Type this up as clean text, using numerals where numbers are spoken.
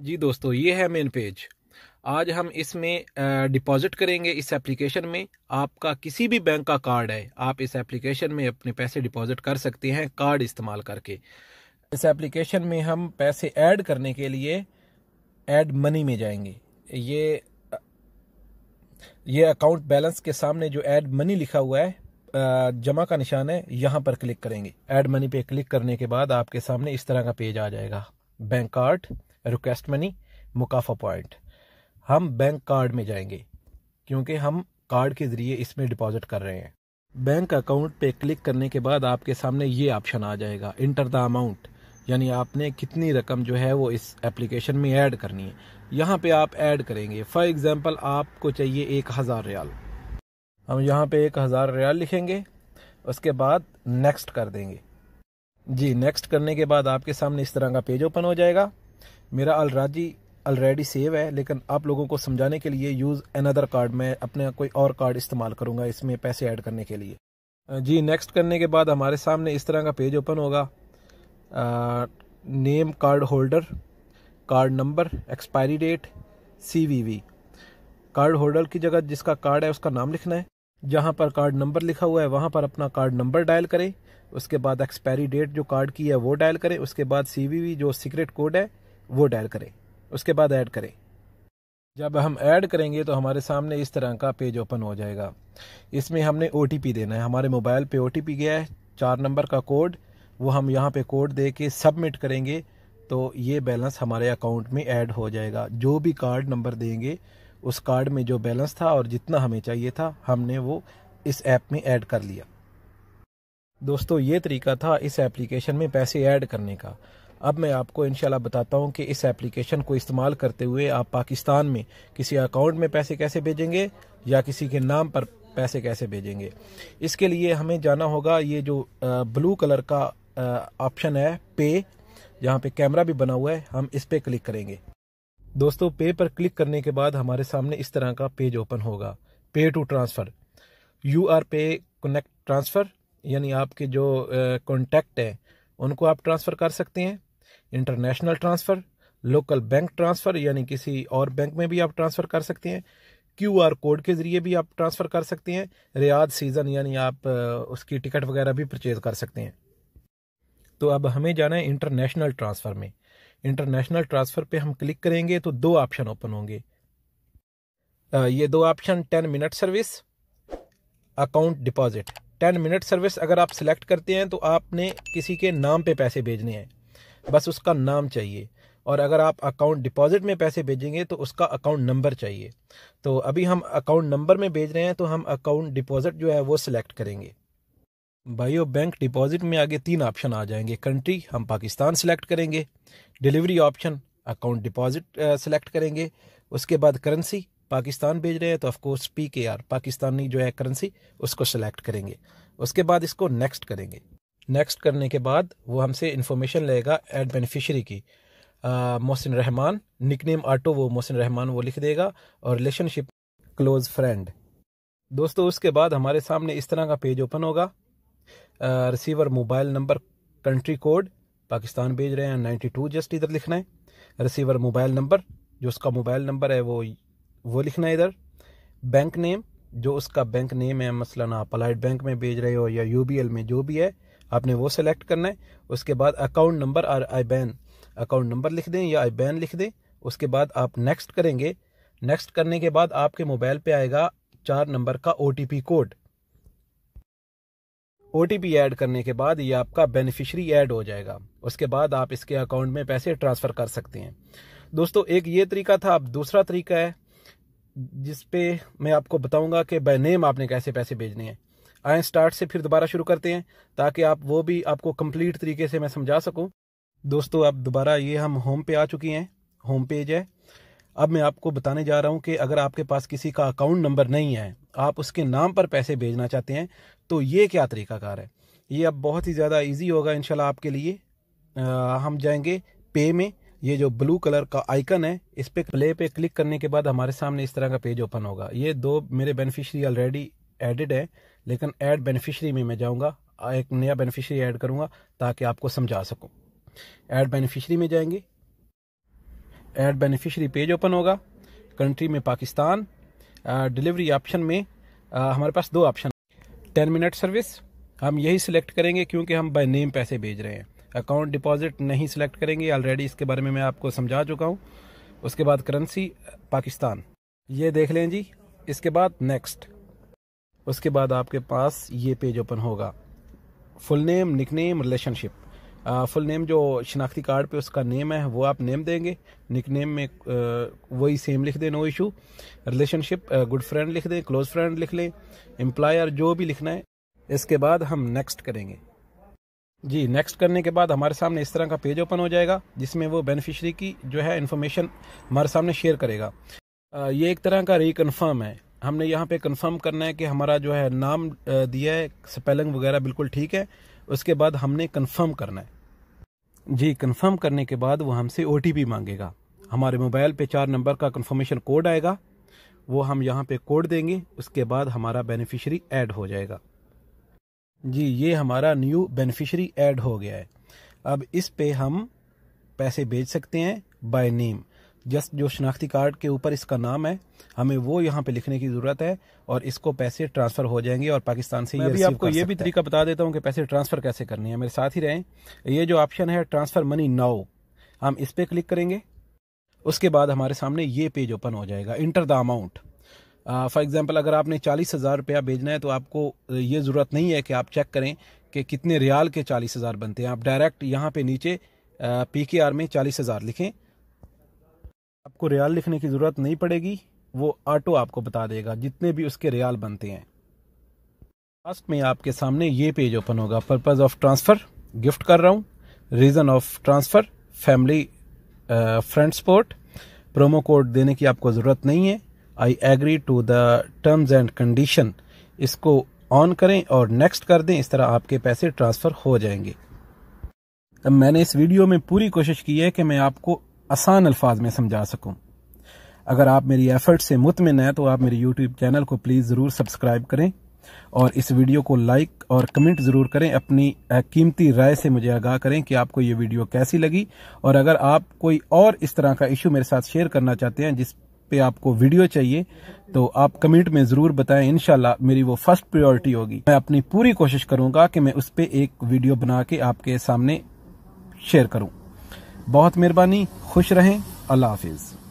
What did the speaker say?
जी दोस्तों, ये है मेन पेज। आज हम इसमें डिपॉजिट करेंगे। इस एप्लीकेशन में आपका किसी भी बैंक का कार्ड है, आप इस एप्लीकेशन में अपने पैसे डिपॉजिट कर सकते हैं कार्ड इस्तेमाल करके। इस एप्लीकेशन में हम पैसे ऐड करने के लिए ऐड मनी में जाएंगे। ये अकाउंट बैलेंस के सामने जो ऐड मनी लिखा हुआ है, जमा का निशान है, यहाँ पर क्लिक करेंगे। ऐड मनी पे क्लिक करने के बाद आपके सामने इस तरह का पेज आ जाएगा। बैंक कार्ड, रिक्वेस्ट मनी, मुकाफा पॉइंट। हम बैंक कार्ड में जाएंगे क्योंकि हम कार्ड के ज़रिए इसमें डिपॉजिट कर रहे हैं। बैंक अकाउंट पे क्लिक करने के बाद आपके सामने ये ऑप्शन आ जाएगा, इंटर द अमाउंट, यानी आपने कितनी रकम जो है वो इस एप्लीकेशन में ऐड करनी है। यहाँ पे आप ऐड करेंगे। फॉर एग्जांपल आपको चाहिए 1000 रियाल, हम यहाँ पे 1000 रियाल लिखेंगे। उसके बाद नेक्स्ट कर देंगे। जी, नेक्स्ट करने के बाद आपके सामने इस तरह का पेज ओपन हो जाएगा। मेरा ऑलरेडी सेव है, लेकिन आप लोगों को समझाने के लिए यूज़ अनदर कार्ड, मैं अपने कोई और कार्ड इस्तेमाल करूँगा इसमें पैसे ऐड करने के लिए। जी, नेक्स्ट करने के बाद हमारे सामने इस तरह का पेज ओपन होगा। Name card holder, card number, expiry date, CVV। Card holder की जगह जिसका कार्ड है उसका नाम लिखना है। जहाँ पर कार्ड नंबर लिखा हुआ है वहाँ पर अपना कार्ड नंबर डायल करें। उसके बाद एक्सपायरी डेट जो कार्ड की है वो डायल करें। उसके बाद CVV जो सीक्रेट कोड है वो डायल करें। उसके बाद ऐड करें। जब हम ऐड करेंगे तो हमारे सामने इस तरह का पेज ओपन हो जाएगा। इसमें हमने OTP देना है। हमारे मोबाइल पे OTP गया है 4 नंबर का कोड, वो हम यहाँ पे कोड दे के सबमिट करेंगे तो ये बैलेंस हमारे अकाउंट में ऐड हो जाएगा। जो भी कार्ड नंबर देंगे उस कार्ड में जो बैलेंस था और जितना हमें चाहिए था हमने वो इस ऐप में ऐड कर लिया। दोस्तों, ये तरीका था इस एप्लीकेशन में पैसे ऐड करने का। अब मैं आपको इंशाल्लाह बताता हूँ कि इस एप्लीकेशन को इस्तेमाल करते हुए आप पाकिस्तान में किसी अकाउंट में पैसे कैसे भेजेंगे या किसी के नाम पर पैसे कैसे भेजेंगे। इसके लिए हमें जाना होगा, ये जो ब्लू कलर का ऑप्शन है पे, जहाँ पे कैमरा भी बना हुआ है, हम इस पे क्लिक करेंगे। दोस्तों, पे पर क्लिक करने के बाद हमारे सामने इस तरह का पेज ओपन होगा। पे टू ट्रांसफ़र, UR पे कनेक्ट ट्रांसफ़र, यानी आपके जो कॉन्टैक्ट है उनको आप ट्रांसफ़र कर सकते हैं। International transfer, local bank transfer, यानी किसी और बैंक में भी आप ट्रांसफ़र कर सकते हैं। QR कोड के ज़रिए भी आप ट्रांसफ़र कर सकते हैं। रियाद सीज़न, यानी आप उसकी टिकट वगैरह भी परचेज़ कर सकते हैं। तो अब हमें जाना है इंटरनेशनल ट्रांसफ़र में। इंटरनेशनल ट्रांसफ़र पे हम क्लिक करेंगे तो 2 ऑप्शन ओपन होंगे। ये 2 option, 10 minute service, account deposit. 10 minute service अगर आप सिलेक्ट करते हैं तो आपने किसी के नाम पे पैसे भेजने हैं, बस उसका नाम चाहिए। और अगर आप अकाउंट डिपॉजिट में पैसे भेजेंगे तो उसका अकाउंट नंबर चाहिए। तो अभी हम अकाउंट नंबर में भेज रहे हैं तो हम अकाउंट डिपॉजिट जो है वो सिलेक्ट करेंगे। भाइयों, बैंक डिपॉजिट में आगे 3 ऑप्शन आ जाएंगे। कंट्री, हम पाकिस्तान सिलेक्ट करेंगे। Delivery option, account deposit select करेंगे। उसके बाद करेंसी, पाकिस्तान भेज रहे हैं तो ऑफकोर्स PKR, पाकिस्तानी जो है करेंसी, उसको सिलेक्ट करेंगे। उसके बाद इसको नेक्स्ट करेंगे। नेक्स्ट करने के बाद वो हमसे इन्फॉर्मेशन लेगा ऐड बेनिफिशियरी की। मोहसिन रहमान, निकनेम ऑटो वो मोहसिन रहमान वो लिख देगा, और रिलेशनशिप क्लोज फ्रेंड। दोस्तों, उसके बाद हमारे सामने इस तरह का पेज ओपन होगा। Receiver mobile number, country code, Pakistan भेज रहे हैं 92 जस्ट इधर लिखना है। रिसीवर मोबाइल नंबर, जो उसका मोबाइल नंबर है वो लिखना है इधर। बैंक नेम, जो उसका बैंक नेम है, मसलन आप अलाइड बैंक में भेज रहे हो या UBL में, जो भी है आपने वो सेलेक्ट करना है। उसके बाद अकाउंट नंबर और IBAN, अकाउंट नंबर लिख दें या IBAN लिख दें। उसके बाद आप नेक्स्ट करेंगे। नेक्स्ट करने के बाद आपके मोबाइल पे आएगा 4 नंबर का OTP कोड। OTP ऐड करने के बाद ये आपका बेनिफिशियरी ऐड हो जाएगा। उसके बाद आप इसके अकाउंट में पैसे ट्रांसफ़र कर सकते हैं। दोस्तों, एक ये तरीका था। अब दूसरा तरीका है जिस पे मैं आपको बताऊंगा कि बाय नेम आपने कैसे पैसे भेजने हैं। आए स्टार्ट से फिर दोबारा शुरू करते हैं ताकि आप वो भी आपको कंप्लीट तरीके से मैं समझा सकूं। दोस्तों, अब दोबारा ये हम होम पे आ चुकी हैं, होम पेज है। अब मैं आपको बताने जा रहा हूं कि अगर आपके पास किसी का अकाउंट नंबर नहीं है, आप उसके नाम पर पैसे भेजना चाहते हैं, तो ये क्या तरीकाकार है। ये अब बहुत ही ज़्यादा इजी होगा इंशाल्लाह आपके लिए। हम जाएंगे पे में। ये जो ब्लू कलर का आइकन है, इस पे प्ले पे क्लिक करने के बाद हमारे सामने इस तरह का पेज ओपन होगा। ये 2 मेरे बेनिफिशियरी ऑलरेडी एडिड है, लेकिन ऐड बेनिफिशियरी में मैं जाऊँगा, एक नया बेनिफिशियरी ऐड करूँगा ताकि आपको समझा सकूँ। ऐड बेनिफिशियरी में जाएंगे। ऐड बेनिफिशियरी पेज ओपन होगा। कंट्री में पाकिस्तान। डिलीवरी ऑप्शन में हमारे पास 2 ऑप्शन, 10 मिनट सर्विस हम यही सिलेक्ट करेंगे क्योंकि हम बाय नेम पैसे भेज रहे हैं। अकाउंट डिपॉजिट नहीं सिलेक्ट करेंगे, ऑलरेडी इसके बारे में मैं आपको समझा चुका हूँ। उसके बाद करेंसी पाकिस्तान, ये देख लें जी। इसके बाद नेक्स्ट, उसके बाद आपके पास ये पेज ओपन होगा। Full name, nickname, relationship. Full name जो शनाख्ती कार्ड पे उसका नेम है वो आप नेम देंगे। निकनेम में वही सेम लिख दें, no issue. Relationship good friend लिख दें, क्लोज फ्रेंड लिख लें, एम्प्लॉयर जो भी लिखना है। इसके बाद हम नेक्स्ट करेंगे जी। नेक्स्ट करने के बाद हमारे सामने इस तरह का पेज ओपन हो जाएगा जिसमें वो बेनिफिशियरी की जो है इन्फॉर्मेशन हमारे सामने शेयर करेगा। ये एक तरह का रिकन्फर्म है। हमने यहाँ पे कंफर्म करना है कि हमारा जो है नाम दिया है, स्पेलिंग वगैरह बिल्कुल ठीक है। उसके बाद हमने कंफर्म करना है जी। कंफर्म करने के बाद वो हमसे OTP मांगेगा। हमारे मोबाइल पे 4 नंबर का कंफर्मेशन कोड आएगा, वो हम यहाँ पे कोड देंगे। उसके बाद हमारा बेनिफिशियरी ऐड हो जाएगा जी। ये हमारा न्यू बेनिफिशियरी ऐड हो गया है। अब इस पे हम पैसे भेज सकते हैं बाय नेम। जस्ट जो शनाख्ती कार्ड के ऊपर इसका नाम है हमें वो यहाँ पे लिखने की ज़रूरत है और इसको पैसे ट्रांसफ़र हो जाएंगे और पाकिस्तान से। मैं भी आपको ये भी तरीका बता देता हूँ कि पैसे ट्रांसफ़र कैसे करने हैं, मेरे साथ ही रहें। ये जो ऑप्शन है ट्रांसफ़र मनी नाउ, हम इस पर क्लिक करेंगे। उसके बाद हमारे सामने ये पेज ओपन हो जाएगा। Enter the amount. For example अगर आपने 40,000 रुपया भेजना है तो आपको ये ज़रूरत नहीं है कि आप चेक करें कि कितने रियाल के 40,000 बनते हैं। आप डायरेक्ट यहाँ पे नीचे PKR में 40,000 लिखें। आपको रियाल लिखने की ज़रूरत नहीं पड़ेगी, वो ऑटो आपको बता देगा जितने भी उसके रियाल बनते हैं। लास्ट में आपके सामने ये पेज ओपन होगा। पर्पज़ ऑफ ट्रांसफ़र, गिफ्ट कर रहा हूँ। Reason of transfer, family friend support. Promo code देने की आपको ज़रूरत नहीं है। I agree to the terms and condition, इसको ऑन करें और नेक्स्ट कर दें। इस तरह आपके पैसे ट्रांसफ़र हो जाएंगे। मैंने इस वीडियो में पूरी कोशिश की है कि मैं आपको आसान अल्फाज में समझा सकूं। अगर आप मेरी एफर्ट से मुतमिन हैं तो आप मेरे YouTube चैनल को प्लीज़ ज़रूर सब्सक्राइब करें और इस वीडियो को लाइक और कमेंट ज़रूर करें। अपनी कीमती राय से मुझे आगाह करें कि आपको ये वीडियो कैसी लगी। और अगर आप कोई और इस तरह का इशू मेरे साथ शेयर करना चाहते हैं जिस पे आपको वीडियो चाहिए तो आप कमेंट में ज़रूर बताएं। इंशाल्लाह मेरी वो फर्स्ट प्रायोरिटी होगी। मैं अपनी पूरी कोशिश करूँगा कि मैं उस पर एक वीडियो बना के आपके सामने शेयर करूँ। बहुत मेहरबानी, खुश रहें, अल्लाह हाफिज़।